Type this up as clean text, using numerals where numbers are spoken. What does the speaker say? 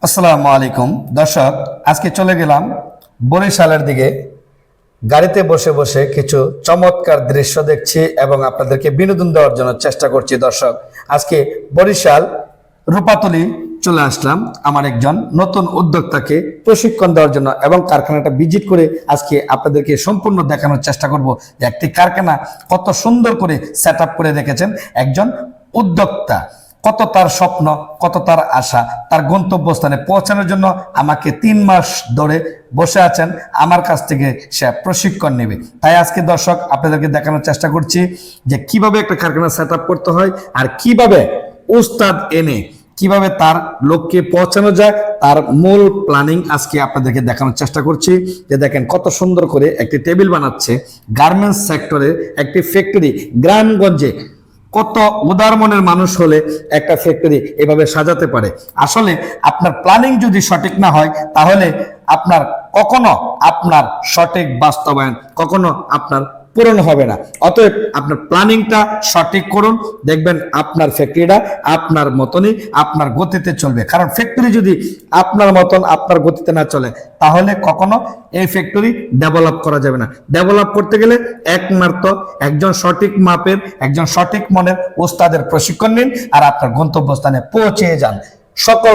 আসসালামু আলাইকুম দর্শক, আজকে চলে গেলাম বরিশালের দিকে। গাড়িতে বসে বসে কিছু চমৎকার দৃশ্য দেখছি এবং আপনাদেরকে বিনোদন দেওয়ার জন্য চেষ্টা করছি। দর্শক, আজকে বরিশাল রূপাতলি চলে আসলাম আমার একজন নতুন উদ্যোক্তাকে প্রশিক্ষণ দেওয়ার জন্য এবং কারখানাটা ভিজিট করে আজকে আপনাদেরকে সম্পূর্ণ দেখানোর চেষ্টা করব যে একটি কারখানা কত সুন্দর করে সেট আপ করে রেখেছেন একজন উদ্যোক্তা। কত তার স্বপ্ন, কত তার আশা, তার গন্তব্যস্থানে পৌঁছানোর জন্য আমাকে 3 মাস ধরে বসে আছেন আমার কাছ থেকে সে প্রশিক্ষণ নেবে। তাই আজকে দর্শক আপনাদেরকে দেখানোর চেষ্টা করছি যে কিভাবে একটা কারখানা সেট আপ করতে হয় আর কিভাবে উস্তাদ এনে কিভাবে তার লক্ষ্যে পৌঁছানো যায়, তার মূল প্ল্যানিং আজকে আপনাদেরকে দেখানোর চেষ্টা করছি। যে দেখেন কত সুন্দর করে একটি টেবিল বানাচ্ছে গার্মেন্টস সেক্টরে, একটি ফ্যাক্টরি গ্রামগঞ্জে। কত উদার মনের মানুষ হলে একটা ফ্যাক্টরি এভাবে সাজাতে পারে। আসলে আপনার প্ল্যানিং যদি সঠিক না হয় তাহলে আপনার কখনো আপনার সঠিক বাস্তবায়ন কখনো আপনার পূরণ হবে না। অতএব আপনার প্ল্যানিংটা সঠিক করুন, দেখবেন আপনার ফ্যাক্টরিটা আপনার মতনই আপনার গতিতে চলবে। কারণ ফ্যাক্টরি যদি আপনার মতন আপনার গতিতে না চলে তাহলে কখনো এই ফ্যাক্টরি ডেভেলপ করা যাবে না। ডেভেলপ করতে গেলে একমাত্র একজন সঠিক মাপের, একজন সঠিক মনের ওস্তাদের প্রশিক্ষণ নিন আর আপনার গন্তব্যস্থানে পৌঁছে যান। সকল